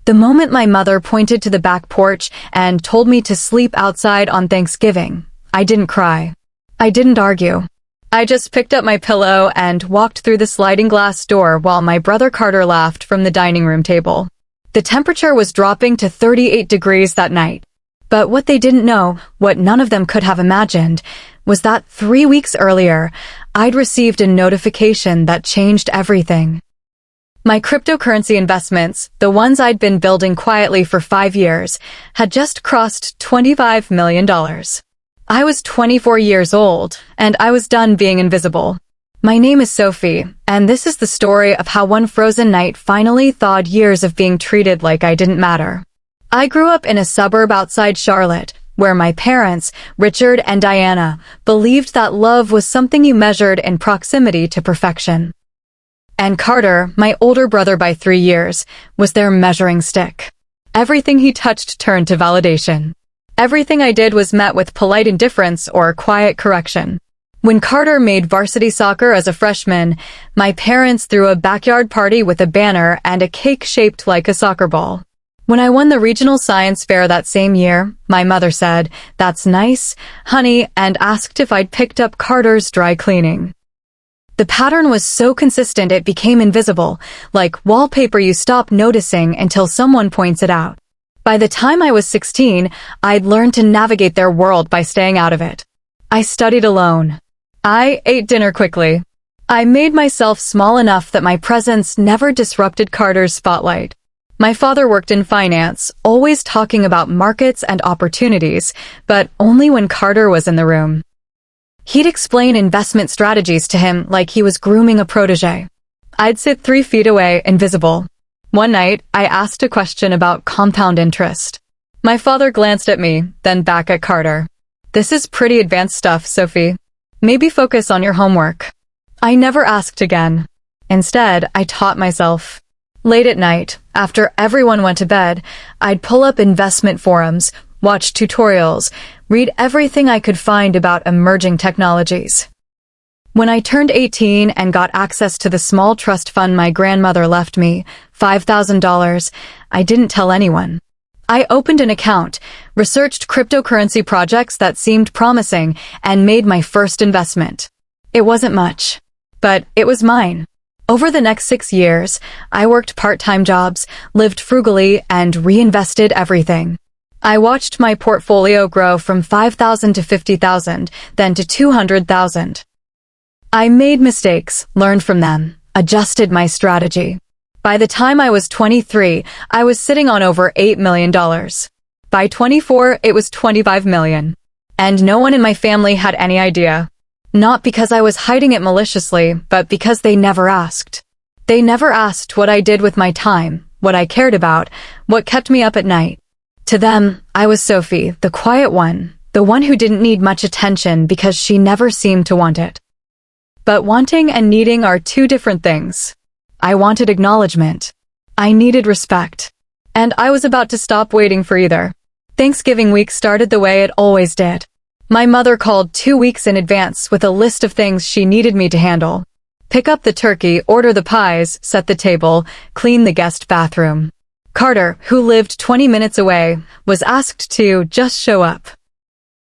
The moment my mother pointed to the back porch and told me to sleep outside on Thanksgiving, I didn't cry. I didn't argue. I just picked up my pillow and walked through the sliding glass door while my brother Carter laughed from the dining room table. The temperature was dropping to 38 degrees that night. But what they didn't know, what none of them could have imagined, was that 3 weeks earlier, I'd received a notification that changed everything. My cryptocurrency investments, the ones I'd been building quietly for 5 years, had just crossed $25 million. I was 24 years old, and I was done being invisible. My name is Sophie, and this is the story of how one frozen night finally thawed years of being treated like I didn't matter. I grew up in a suburb outside Charlotte, where my parents, Richard and Diana, believed that love was something you measured in proximity to perfection. And Carter, my older brother by 3 years, was their measuring stick. Everything he touched turned to validation. Everything I did was met with polite indifference or quiet correction. When Carter made varsity soccer as a freshman, my parents threw a backyard party with a banner and a cake shaped like a soccer ball. When I won the regional science fair that same year, my mother said, "That's nice, honey," and asked if I'd picked up Carter's dry cleaning. The pattern was so consistent it became invisible, like wallpaper you stop noticing until someone points it out. By the time I was 16, I'd learned to navigate their world by staying out of it. I studied alone. I ate dinner quickly. I made myself small enough that my presence never disrupted Carter's spotlight. My father worked in finance, always talking about markets and opportunities, but only when Carter was in the room. He'd explain investment strategies to him like he was grooming a protege. I'd sit 3 feet away, invisible. One night, I asked a question about compound interest. My father glanced at me, then back at Carter. "This is pretty advanced stuff, Sophie. Maybe focus on your homework." I never asked again. Instead, I taught myself. Late at night, after everyone went to bed, I'd pull up investment forums, watch tutorials, read everything I could find about emerging technologies. When I turned 18 and got access to the small trust fund my grandmother left me, $5,000, I didn't tell anyone. I opened an account, researched cryptocurrency projects that seemed promising, and made my first investment. It wasn't much, but it was mine. Over the next 6 years, I worked part-time jobs, lived frugally, and reinvested everything. I watched my portfolio grow from $5,000 to $50,000, then to $200,000. I made mistakes, learned from them, adjusted my strategy. By the time I was 23, I was sitting on over $8 million. By 24, it was $25 million. And no one in my family had any idea. Not because I was hiding it maliciously, but because they never asked. They never asked what I did with my time, what I cared about, what kept me up at night. To them, I was Sophie, the quiet one, the one who didn't need much attention because she never seemed to want it. But wanting and needing are 2 different things. I wanted acknowledgement. I needed respect. And I was about to stop waiting for either. Thanksgiving week started the way it always did. My mother called 2 weeks in advance with a list of things she needed me to handle. Pick up the turkey, order the pies, set the table, clean the guest bathroom. Carter, who lived 20 minutes away, was asked to just show up.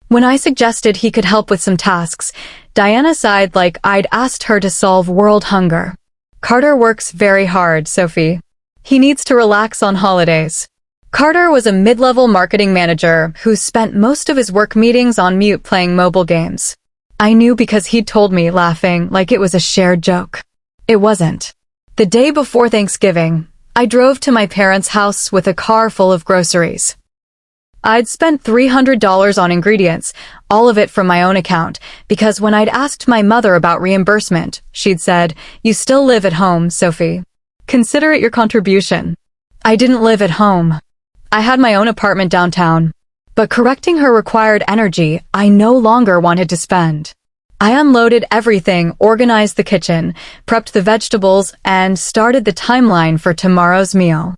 When I suggested he could help with some tasks, Diana sighed like I'd asked her to solve world hunger. Carter works very hard, Sophie. He needs to relax on holidays. Carter was a mid-level marketing manager who spent most of his work meetings on mute playing mobile games. I knew because he'd told me, laughing like it was a shared joke. It wasn't. The day before Thanksgiving, I drove to my parents' house with a car full of groceries. I'd spent $300 on ingredients, all of it from my own account, because when I'd asked my mother about reimbursement, she'd said, "You still live at home, Sophie. Consider it your contribution." I didn't live at home. I had my own apartment downtown. But correcting her required energy I no longer wanted to spend. I unloaded everything, organized the kitchen, prepped the vegetables, and started the timeline for tomorrow's meal.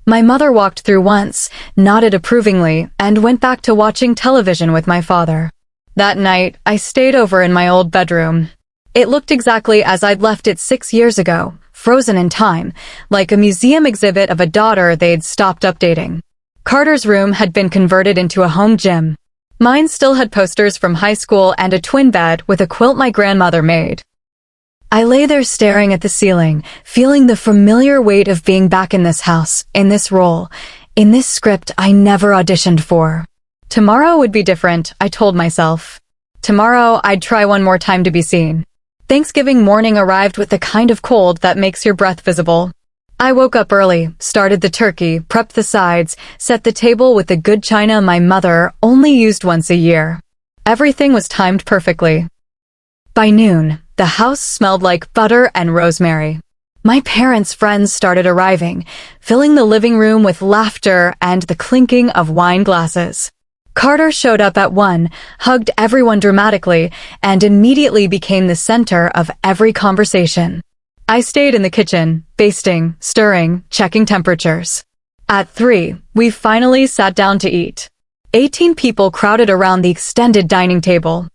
My mother walked through once, nodded approvingly, and went back to watching television with my father. That night, I stayed over in my old bedroom. It looked exactly as I'd left it 6 years ago, frozen in time, like a museum exhibit of a daughter they'd stopped updating. Carter's room had been converted into a home gym. Mine still had posters from high school and a twin bed with a quilt my grandmother made. I lay there staring at the ceiling, feeling the familiar weight of being back in this house, in this role, in this script I never auditioned for. Tomorrow would be different, I told myself. Tomorrow I'd try one more time to be seen. Thanksgiving morning arrived with the kind of cold that makes your breath visible. I woke up early, started the turkey, prepped the sides, set the table with the good china my mother only used once a year. Everything was timed perfectly. By noon, the house smelled like butter and rosemary. My parents' friends started arriving, filling the living room with laughter and the clinking of wine glasses. Carter showed up at 1, hugged everyone dramatically, and immediately became the center of every conversation. I stayed in the kitchen, basting, stirring, checking temperatures. At 3, we finally sat down to eat. 18 people crowded around the extended dining table.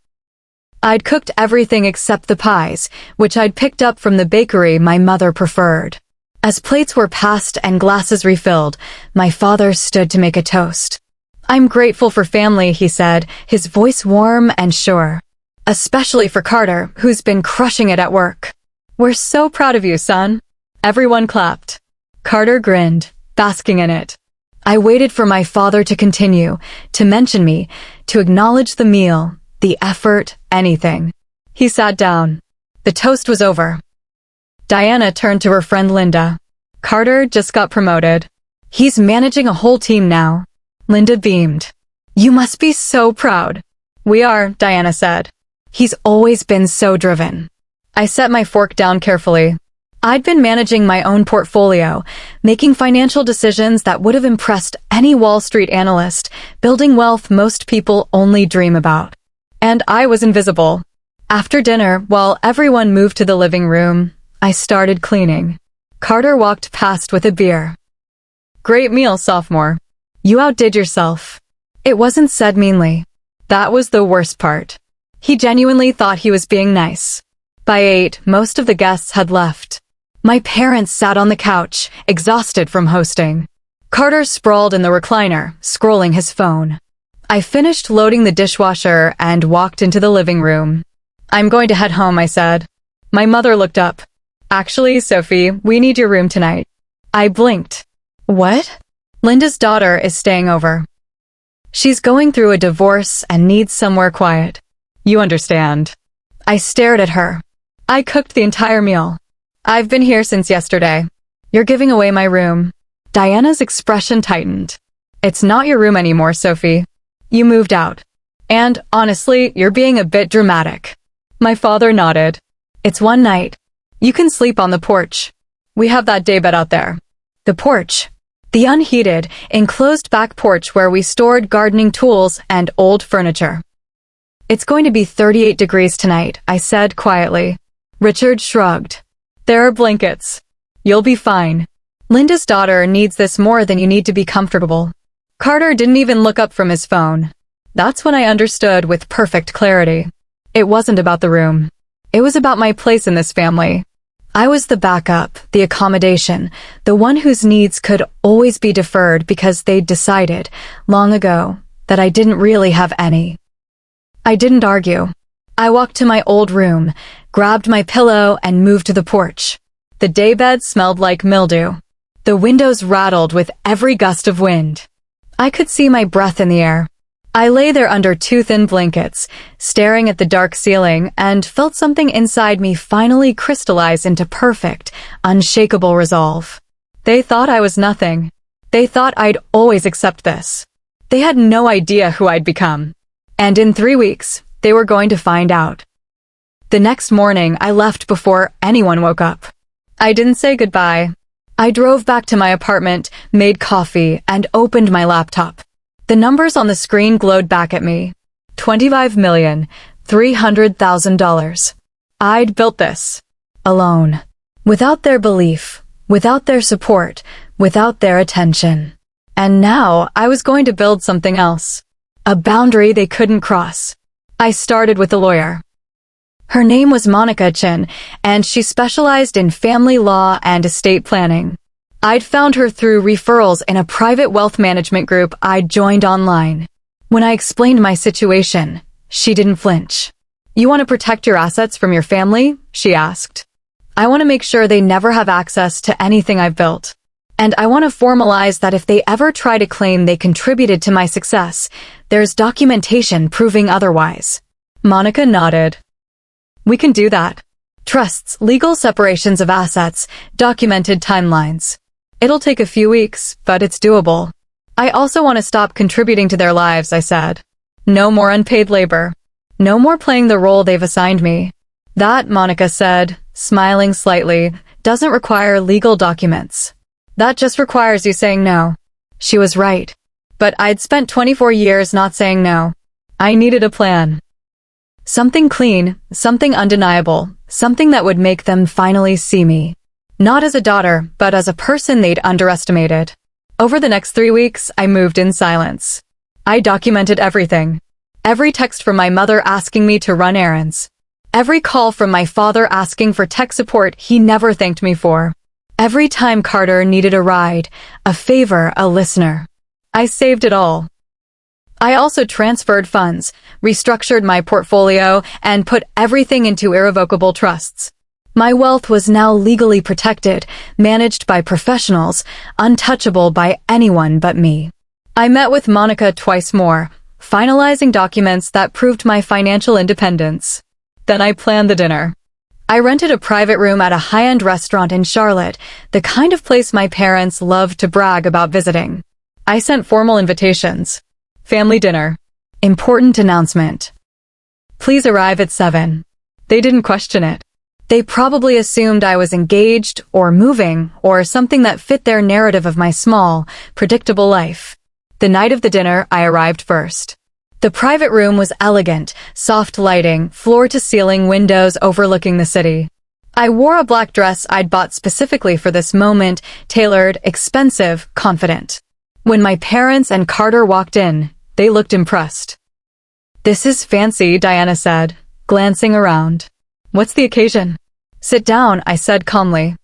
I'd cooked everything except the pies, which I'd picked up from the bakery my mother preferred. As plates were passed and glasses refilled, my father stood to make a toast. "I'm grateful for family," he said, his voice warm and sure. "Especially for Carter, who's been crushing it at work. We're so proud of you, son." Everyone clapped. Carter grinned, basking in it. I waited for my father to continue, to mention me, to acknowledge the meal, the effort, anything. He sat down. The toast was over. Diana turned to her friend Linda. "Carter just got promoted. He's managing a whole team now." Linda beamed. "You must be so proud." "We are," Diana said. "He's always been so driven." I set my fork down carefully. I'd been managing my own portfolio, making financial decisions that would have impressed any Wall Street analyst, building wealth most people only dream about. And I was invisible. After dinner, while everyone moved to the living room, I started cleaning. Carter walked past with a beer. "Great meal, sophomore. You outdid yourself." It wasn't said meanly. That was the worst part. He genuinely thought he was being nice. By 8, most of the guests had left. My parents sat on the couch, exhausted from hosting. Carter sprawled in the recliner, scrolling his phone. I finished loading the dishwasher and walked into the living room. "I'm going to head home," I said. My mother looked up. "Actually, Sophie, we need your room tonight." I blinked. "What?" "Linda's daughter is staying over. She's going through a divorce and needs somewhere quiet. You understand." I stared at her. "I cooked the entire meal. I've been here since yesterday. You're giving away my room." Diana's expression tightened. "It's not your room anymore, Sophie. You moved out. And, honestly, you're being a bit dramatic." My father nodded. "It's one night. You can sleep on the porch. We have that daybed out there." The porch. The unheated, enclosed back porch where we stored gardening tools and old furniture. "It's going to be 38 degrees tonight," I said quietly. Richard shrugged. "There are blankets. You'll be fine. Linda's daughter needs this more than you need to be comfortable." Carter didn't even look up from his phone. That's when I understood with perfect clarity. It wasn't about the room. It was about my place in this family. I was the backup, the accommodation, the one whose needs could always be deferred because they'd decided, long ago, that I didn't really have any. I didn't argue. I walked to my old room, grabbed my pillow, and moved to the porch. The daybed smelled like mildew. The windows rattled with every gust of wind. I could see my breath in the air. I lay there under 2 thin blankets, staring at the dark ceiling, and felt something inside me finally crystallize into perfect, unshakable resolve. They thought I was nothing. They thought I'd always accept this. They had no idea who I'd become. And in 3 weeks, they were going to find out. The next morning, I left before anyone woke up. I didn't say goodbye. I drove back to my apartment, made coffee, and opened my laptop. The numbers on the screen glowed back at me. $25,300,000. I'd built this. Alone. Without their belief, without their support, without their attention. And now I was going to build something else. A boundary they couldn't cross. I started with a lawyer. Her name was Monica Chin, and she specialized in family law and estate planning. I'd found her through referrals in a private wealth management group I'd joined online. When I explained my situation, she didn't flinch. "You want to protect your assets from your family?" she asked. "I want to make sure they never have access to anything I've built. And I want to formalize that if they ever try to claim they contributed to my success, there's documentation proving otherwise." Monica nodded. "We can do that. Trusts, legal separations of assets, documented timelines. It'll take a few weeks, but it's doable. I also want to stop contributing to their lives," I said. "No more unpaid labor. No more playing the role they've assigned me." "That," Monica said, smiling slightly, "doesn't require legal documents. That just requires you saying no." She was right. But I'd spent 24 years not saying no. I needed a plan. Something clean, something undeniable, something that would make them finally see me. Not as a daughter, but as a person they'd underestimated. Over the next 3 weeks, I moved in silence. I documented everything. Every text from my mother asking me to run errands. Every call from my father asking for tech support he never thanked me for. Every time Carter needed a ride, a favor, a listener. I saved it all. I also transferred funds, restructured my portfolio, and put everything into irrevocable trusts. My wealth was now legally protected, managed by professionals, untouchable by anyone but me. I met with Monica twice more, finalizing documents that proved my financial independence. Then I planned the dinner. I rented a private room at a high-end restaurant in Charlotte, the kind of place my parents loved to brag about visiting. I sent formal invitations. Family dinner. Important announcement. Please arrive at 7. They didn't question it. They probably assumed I was engaged or moving or something that fit their narrative of my small, predictable life. The night of the dinner, I arrived first. The private room was elegant, soft lighting, floor-to-ceiling windows overlooking the city. I wore a black dress I'd bought specifically for this moment, tailored, expensive, confident. When my parents and Carter walked in, they looked impressed. "This is fancy," Diana said, glancing around. "What's the occasion?" "Sit down," I said calmly.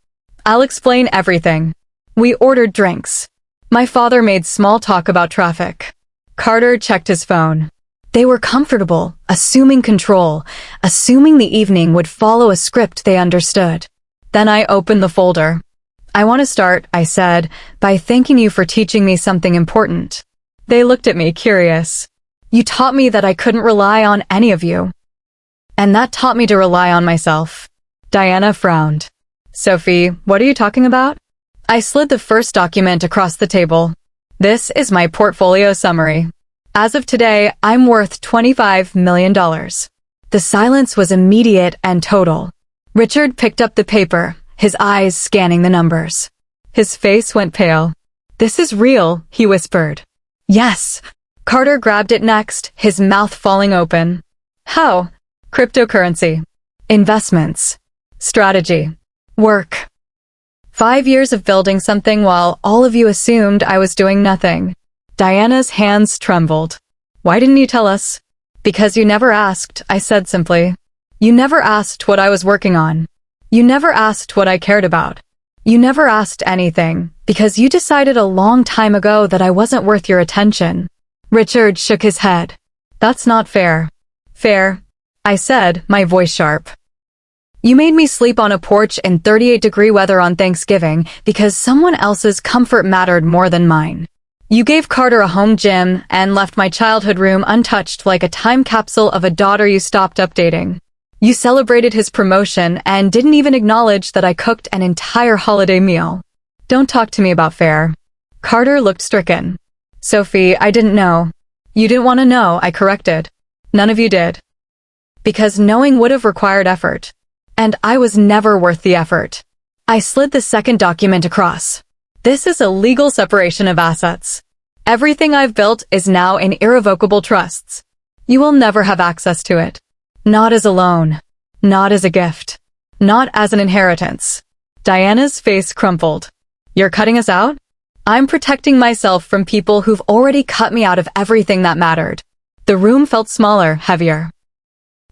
"I'll explain everything." We ordered drinks. My father made small talk about traffic. Carter checked his phone. They were comfortable, assuming control, assuming the evening would follow a script they understood. Then I opened the folder. "I want to start," I said, "by thanking you for teaching me something important." They looked at me, curious. "You taught me that I couldn't rely on any of you. And that taught me to rely on myself." Diana frowned. "Sophie, what are you talking about?" I slid the first document across the table. "This is my portfolio summary. As of today, I'm worth $25 million. The silence was immediate and total. Richard picked up the paper, his eyes scanning the numbers. His face went pale. "This is real," he whispered. "Yes." Carter grabbed it next, his mouth falling open. "How?" "Cryptocurrency. Investments. Strategy. Work. 5 years of building something while all of you assumed I was doing nothing." Diana's hands trembled. "Why didn't you tell us?" "Because you never asked," I said simply. "You never asked what I was working on. You never asked what I cared about. You never asked anything, because you decided a long time ago that I wasn't worth your attention." Richard shook his head. "That's not fair." "Fair," I said, my voice sharp. "You made me sleep on a porch in 38-degree weather on Thanksgiving because someone else's comfort mattered more than mine. You gave Carter a home gym and left my childhood room untouched like a time capsule of a daughter you stopped updating. You celebrated his promotion and didn't even acknowledge that I cooked an entire holiday meal. Don't talk to me about fair." Carter looked stricken. "Sophie, I didn't know." "You didn't want to know," I corrected. "None of you did. Because knowing would have required effort. And I was never worth the effort." I slid the second document across. "This is a legal separation of assets. Everything I've built is now in irrevocable trusts. You will never have access to it. Not as a loan. Not as a gift. Not as an inheritance." Diana's face crumpled. "You're cutting us out?" "I'm protecting myself from people who've already cut me out of everything that mattered." The room felt smaller, heavier.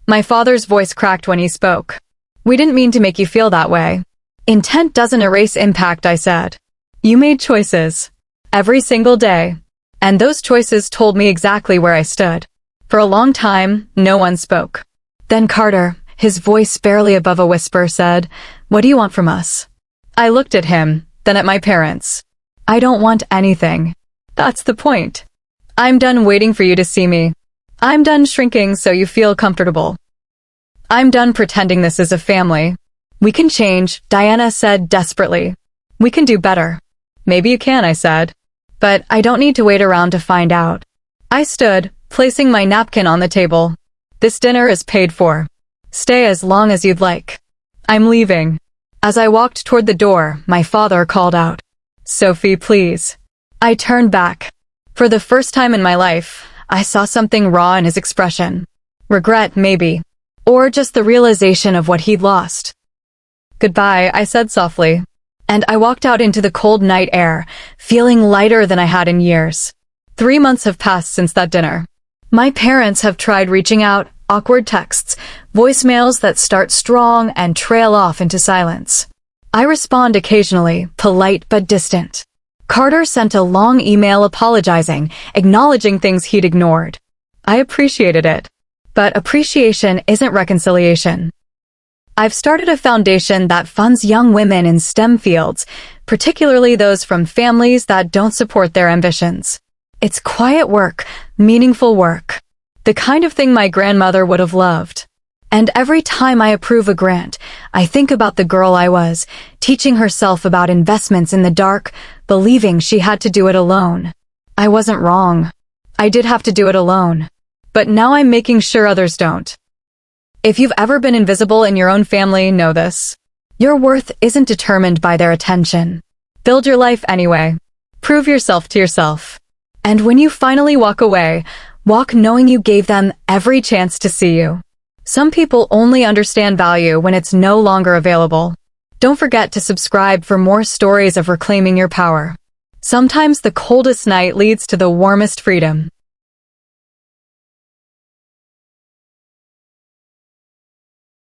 My father's voice cracked when he spoke. We didn't mean to make you feel that way. Intent doesn't erase impact, I said. You made choices. Every single day. And those choices told me exactly where I stood. For a long time, no one spoke. Then Carter, his voice barely above a whisper, said, "What do you want from us?" I looked at him, then at my parents. I don't want anything. That's the point. I'm done waiting for you to see me. I'm done shrinking so you feel comfortable. I'm done pretending this is a family. We can change, Diana said desperately. We can do better. Maybe you can, I said. But I don't need to wait around to find out. I stood, placing my napkin on the table. This dinner is paid for. Stay as long as you'd like. I'm leaving. As I walked toward the door, my father called out, "Sophie, please." I turned back. For the first time in my life, I saw something raw in his expression. Regret, maybe. Or just the realization of what he'd lost. "Goodbye," I said softly. And I walked out into the cold night air, feeling lighter than I had in years. 3 months have passed since that dinner. My parents have tried reaching out, awkward texts, voicemails that start strong and trail off into silence. I respond occasionally, polite but distant. Carter sent a long email apologizing, acknowledging things he'd ignored. I appreciated it. But appreciation isn't reconciliation. I've started a foundation that funds young women in STEM fields, particularly those from families that don't support their ambitions. It's quiet work, meaningful work. The kind of thing my grandmother would have loved. And every time I approve a grant, I think about the girl I was, teaching herself about investments in the dark, believing she had to do it alone. I wasn't wrong. I did have to do it alone. But now I'm making sure others don't. If you've ever been invisible in your own family, know this. Your worth isn't determined by their attention. Build your life anyway. Prove yourself to yourself. And when you finally walk away, walk knowing you gave them every chance to see you. Some people only understand value when it's no longer available. Don't forget to subscribe for more stories of reclaiming your power. Sometimes the coldest night leads to the warmest freedom.